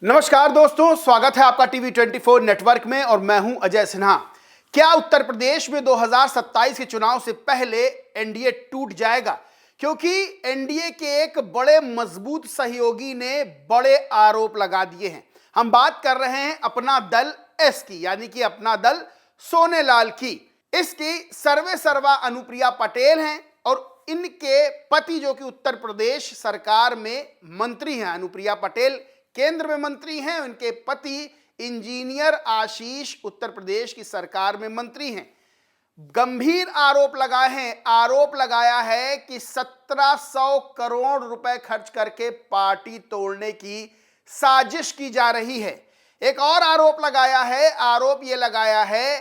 नमस्कार दोस्तों, स्वागत है आपका टीवी 24 नेटवर्क में और मैं हूं अजय सिन्हा। क्या उत्तर प्रदेश में 2027 के चुनाव से पहले एनडीए टूट जाएगा? क्योंकि एनडीए के एक बड़े मजबूत सहयोगी ने बड़े आरोप लगा दिए हैं। हम बात कर रहे हैं अपना दल एस की, यानी कि अपना दल सोनेलाल की। इसकी सर्वे सर्वा अनुप्रिया पटेल हैं और इनके पति जो कि उत्तर प्रदेश सरकार में मंत्री हैं। अनुप्रिया पटेल केंद्र में मंत्री हैं, उनके पति इंजीनियर आशीष उत्तर प्रदेश की सरकार में मंत्री हैं। गंभीर आरोप लगाया है कि 1700 करोड़ रुपए खर्च करके पार्टी तोड़ने की साजिश की जा रही है। एक और आरोप ये लगाया है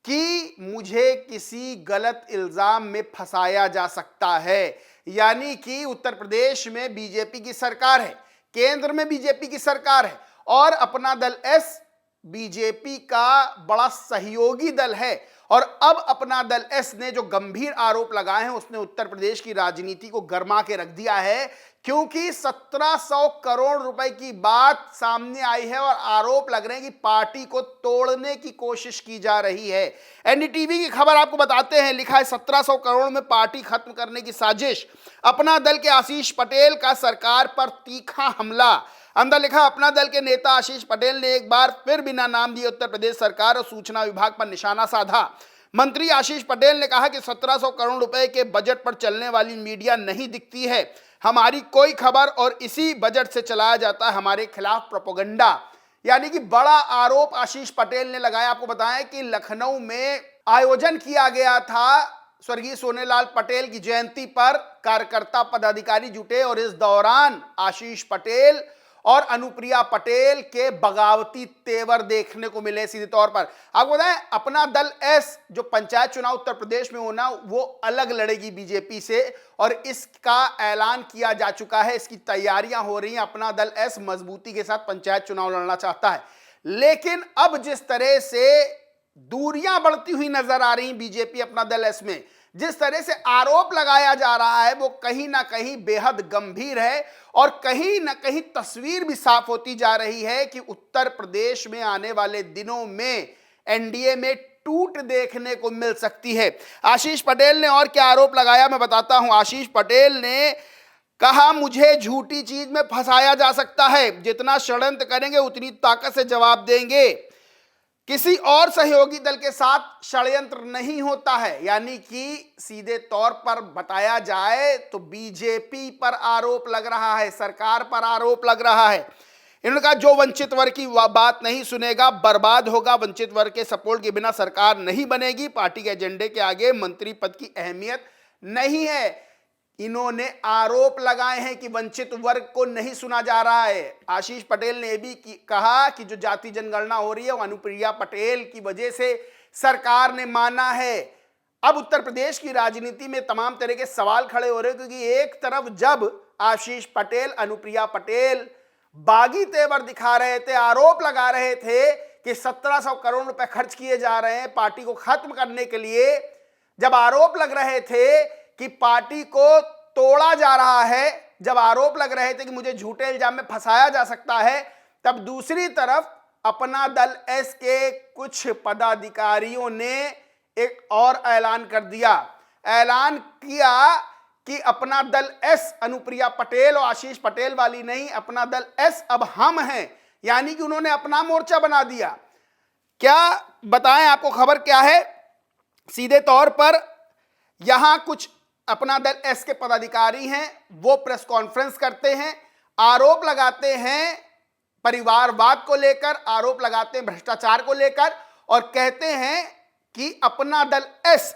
कि मुझे किसी गलत इल्जाम में फंसाया जा सकता है। यानी कि उत्तर प्रदेश में बीजेपी की सरकार है, केंद्र में बीजेपी की सरकार है और अपना दल एस बीजेपी का बड़ा सहयोगी दल है। और अब अपना दल एस ने जो गंभीर आरोप लगाए हैं उसने उत्तर प्रदेश की राजनीति को गर्मा के रख दिया है, क्योंकि 1700 करोड़ रुपए की बात सामने आई है और आरोप लग रहे हैं कि पार्टी को तोड़ने की कोशिश की जा रही है। एनडीटीवी की खबर आपको बताते हैं, लिखा है 1700 करोड़ में पार्टी खत्म करने की साजिश। अपना दल के आशीष पटेल का सरकार पर तीखा हमला। अंदर लिखा, अपना दल के नेता आशीष पटेल ने एक बार फिर बिना नाम दिए उत्तर प्रदेश सरकार और सूचना विभाग पर निशाना साधा। मंत्री आशीष पटेल ने कहा कि 1700 करोड़ रुपए के बजट पर चलने वाली मीडिया नहीं दिखती है, हमारी कोई खबर और इसी बजट से चलाया जाता है हमारे खिलाफ प्रोपेगेंडा। यानी कि बड़ा आरोप आशीष पटेल ने लगाया। आपको बताएं कि लखनऊ में आयोजन किया गया था स्वर्गीय सोनेलाल पटेल की जयंती पर, कार्यकर्ता पदाधिकारी जुटे और इस दौरान आशीष पटेल और अनुप्रिया पटेल के बगावती तेवर देखने को मिले। सीधे तौर पर आपको बताएं, अपना दल एस जो पंचायत चुनाव उत्तर प्रदेश में होना वो अलग लड़ेगी बीजेपी से और इसका ऐलान किया जा चुका है, इसकी तैयारियां हो रही हैं। अपना दल एस मजबूती के साथ पंचायत चुनाव लड़ना चाहता है, लेकिन अब जिस तरह से दूरियां बढ़ती हुई नजर आ रही बीजेपी अपना दल एस में, जिस तरह से आरोप लगाया जा रहा है वो कहीं ना कहीं बेहद गंभीर है और कहीं ना कहीं तस्वीर भी साफ होती जा रही है कि उत्तर प्रदेश में आने वाले दिनों में एनडीए में टूट देखने को मिल सकती है। आशीष पटेल ने और क्या आरोप लगाया मैं बताता हूं। आशीष पटेल ने कहा, मुझे झूठी चीज में फंसाया जा सकता है, जितना षड्यंत्र करेंगे उतनी ताकत से जवाब देंगे। किसी और सहयोगी दल के साथ षड्यंत्र नहीं होता है। यानी कि सीधे तौर पर बताया जाए तो बीजेपी पर आरोप लग रहा है, सरकार पर आरोप लग रहा है। इन्होंने कहा, जो वंचित वर्ग की बात नहीं सुनेगा बर्बाद होगा। वंचित वर्ग के सपोर्ट के बिना सरकार नहीं बनेगी। पार्टी के एजेंडे के आगे मंत्री पद की अहमियत नहीं है। इन्होंने आरोप लगाए हैं कि वंचित वर्ग को नहीं सुना जा रहा है। आशीष पटेल ने भी कहा कि जो जाति जनगणना हो रही है वो अनुप्रिया पटेल की वजह से सरकार ने माना है। अब उत्तर प्रदेश की राजनीति में तमाम तरह के सवाल खड़े हो रहे हैं, क्योंकि एक तरफ जब आशीष पटेल अनुप्रिया पटेल बागी तेवर दिखा रहे थे, आरोप लगा रहे थे कि 1700 करोड़ रुपए खर्च किए जा रहे हैं पार्टी को खत्म करने के लिए, जब आरोप लग रहे थे कि पार्टी को तोड़ा जा रहा है, जब आरोप लग रहे थे कि मुझे झूठे इल्जाम में फंसाया जा सकता है, तब दूसरी तरफ अपना दल एस के कुछ पदाधिकारियों ने एक और ऐलान कर दिया। ऐलान किया कि अपना दल एस अनुप्रिया पटेल और आशीष पटेल वाली नहीं, अपना दल एस अब हम हैं। यानी कि उन्होंने अपना मोर्चा बना दिया। क्या बताएं आपको खबर क्या है? सीधे तौर पर यहां कुछ अपना दल एस के पदाधिकारी हैं, वो प्रेस कॉन्फ्रेंस करते हैं, आरोप लगाते हैं परिवारवाद को लेकर, आरोप लगाते हैं भ्रष्टाचार को लेकर और कहते हैं कि अपना दल एस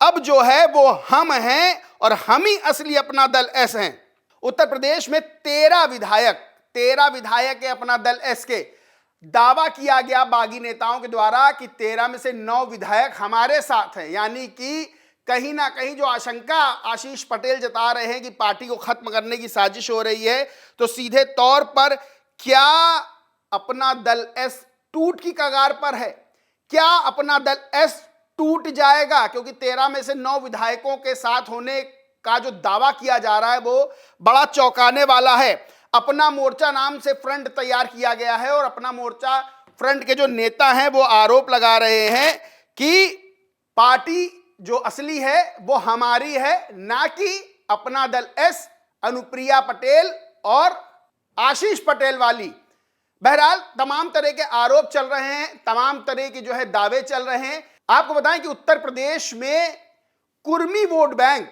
अब जो है वो हम हैं और हम ही असली अपना दल एस हैं। उत्तर प्रदेश में 13 विधायक है अपना दल एस के। दावा किया गया बागी नेताओं के द्वारा कि 13 में से 9 विधायक हमारे साथ हैं। यानी कि कहीं ना कहीं जो आशंका आशीष पटेल जता रहे हैं कि पार्टी को खत्म करने की साजिश हो रही है, तो सीधे तौर पर क्या अपना दल एस टूट की कगार पर है? क्या अपना दल एस टूट जाएगा? क्योंकि 13 में से 9 विधायकों के साथ होने का जो दावा किया जा रहा है वो बड़ा चौंकाने वाला है। अपना मोर्चा नाम से फ्रंट तैयार किया गया है और अपना मोर्चा फ्रंट के जो नेता हैं वो आरोप लगा रहे हैं कि पार्टी जो असली है वो हमारी है, ना कि अपना दल एस, अनुप्रिया पटेल और आशीष पटेल वाली। बहरहाल तमाम तरह के आरोप चल रहे हैं, तमाम तरह के जो है दावे चल रहे हैं। आपको बताएं कि उत्तर प्रदेश में कुर्मी वोट बैंक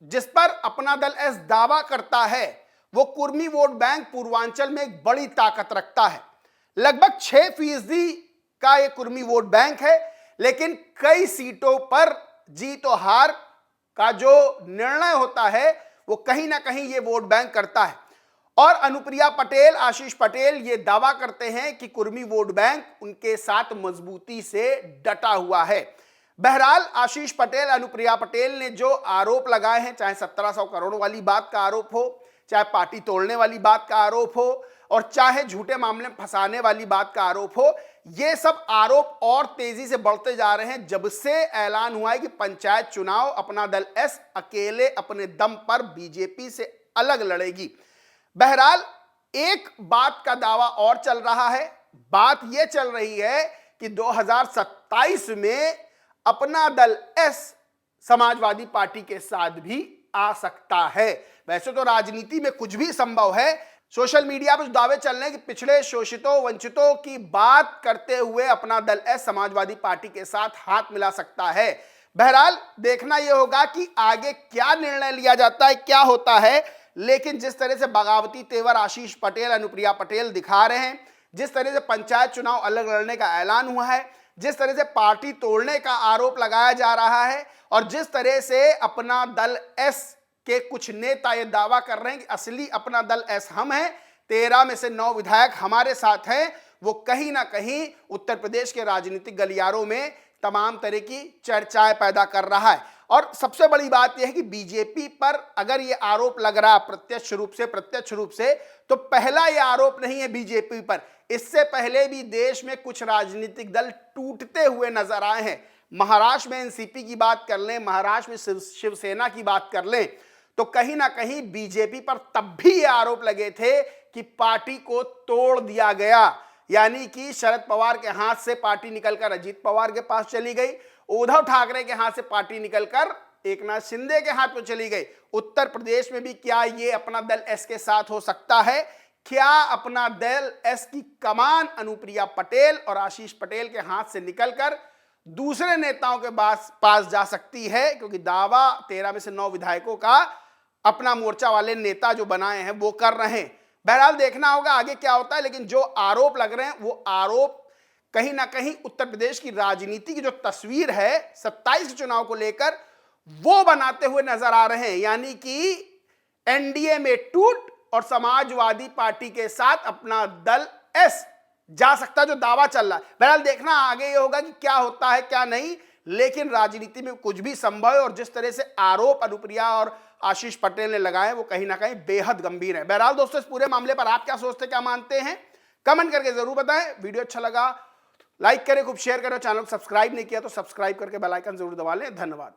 जिस पर अपना दल एस दावा करता है, वो कुर्मी वोट बैंक पूर्वांचल में एक बड़ी ताकत रखता है। लगभग 6% का ये कुर्मी वोट बैंक है, लेकिन कई सीटों पर जीत और हार का जो निर्णय होता है वो कहीं ना कहीं ये वोट बैंक करता है। और अनुप्रिया पटेल, आशीष पटेल ये दावा करते हैं कि कुर्मी वोट बैंक उनके साथ मजबूती से डटा हुआ है। बहरहाल आशीष पटेल, अनुप्रिया पटेल ने जो आरोप लगाए हैं, चाहे 1700 करोड़ वाली बात का आरोप हो, चाहे पार्टी तोड़ने वाली बात का आरोप हो, और चाहे झूठे मामले में फंसाने वाली बात का आरोप हो, ये सब आरोप और तेजी से बढ़ते जा रहे हैं जब से ऐलान हुआ है कि पंचायत चुनाव अपना दल एस अकेले अपने दम पर बीजेपी से अलग लड़ेगी। बहरहाल एक बात का दावा और चल रहा है, बात यह चल रही है कि 2027 में अपना दल एस समाजवादी पार्टी के साथ भी आ सकता है। वैसे तो राजनीति में कुछ भी संभव है। सोशल मीडिया पर दावे चल रहे हैं कि पिछड़े, शोषितों, वंचितों की बात करते हुए अपना दल एस समाजवादी पार्टी के साथ हाथ मिला सकता है। बहरहाल देखना यह होगा कि आगे क्या निर्णय लिया जाता है, क्या होता है। लेकिन जिस तरह से बगावती तेवर आशीष पटेल, अनुप्रिया पटेल दिखा रहे हैं, जिस तरह से पंचायत चुनाव अलग लड़ने का ऐलान हुआ है, जिस तरह से पार्टी तोड़ने का आरोप लगाया जा रहा है, और जिस तरह से अपना दल एस के कुछ नेता ये दावा कर रहे हैं कि असली अपना दल एस हम हैं, 13 में से 9 विधायक हमारे साथ हैं, वो कहीं ना कहीं उत्तर प्रदेश के राजनीतिक गलियारों में तमाम तरह की चर्चाएं पैदा कर रहा है। और सबसे बड़ी बात यह है कि बीजेपी पर अगर ये आरोप लग रहा है प्रत्यक्ष रूप से, तो पहला ये आरोप नहीं है बीजेपी पर। इससे पहले भी देश में कुछ राजनीतिक दल टूटते हुए नजर आए हैं। महाराष्ट्र में एनसीपी की बात कर लें, महाराष्ट्र में शिवसेना की बात कर लें, तो कहीं ना कहीं बीजेपी पर तब भी ये आरोप लगे थे कि पार्टी को तोड़ दिया गया, यानी कि शरद पवार के हाथ से पार्टी निकलकर अजीत पवार के पास चली गई, उद्धव ठाकरे के हाथ से पार्टी निकलकर एकनाथ शिंदे के हाथ में चली गई। उत्तर प्रदेश में भी क्या ये अपना दल एस के साथ हो सकता है? क्या अपना दल एस की कमान अनुप्रिया पटेल और आशीष पटेल के हाथ से निकलकर दूसरे नेताओं के पास जा सकती है? क्योंकि दावा 13 में से 9 विधायकों का अपना मोर्चा वाले नेता जो बनाए हैं वो कर रहे हैं। बहरहाल देखना होगा आगे क्या होता है, लेकिन जो आरोप लग रहे हैं वो आरोप कहीं ना कहीं उत्तर प्रदेश की राजनीति की जो तस्वीर है 27 के चुनाव को लेकर वो बनाते हुए नजर आ रहे हैं। यानी कि एनडीए में टूट और समाजवादी पार्टी के साथ अपना दल एस जा सकता, जो दावा चल रहा है। बहरहाल देखना आगे ये होगा कि क्या होता है क्या नहीं, लेकिन राजनीति में कुछ भी संभव है। और जिस तरह से आरोप अनुप्रिया और आशीष पटेल ने लगाए वो कहीं ना कहीं बेहद गंभीर है। बहरहाल दोस्तों, इस पूरे मामले पर आप क्या सोचते, क्या मानते हैं, कमेंट करके जरूर बताएं। वीडियो अच्छा लगा लाइक करें, खूब शेयर करें। चैनल को सब्सक्राइब नहीं किया तो सब्सक्राइब करके बेल आइकन जरूर दबा लें। धन्यवाद।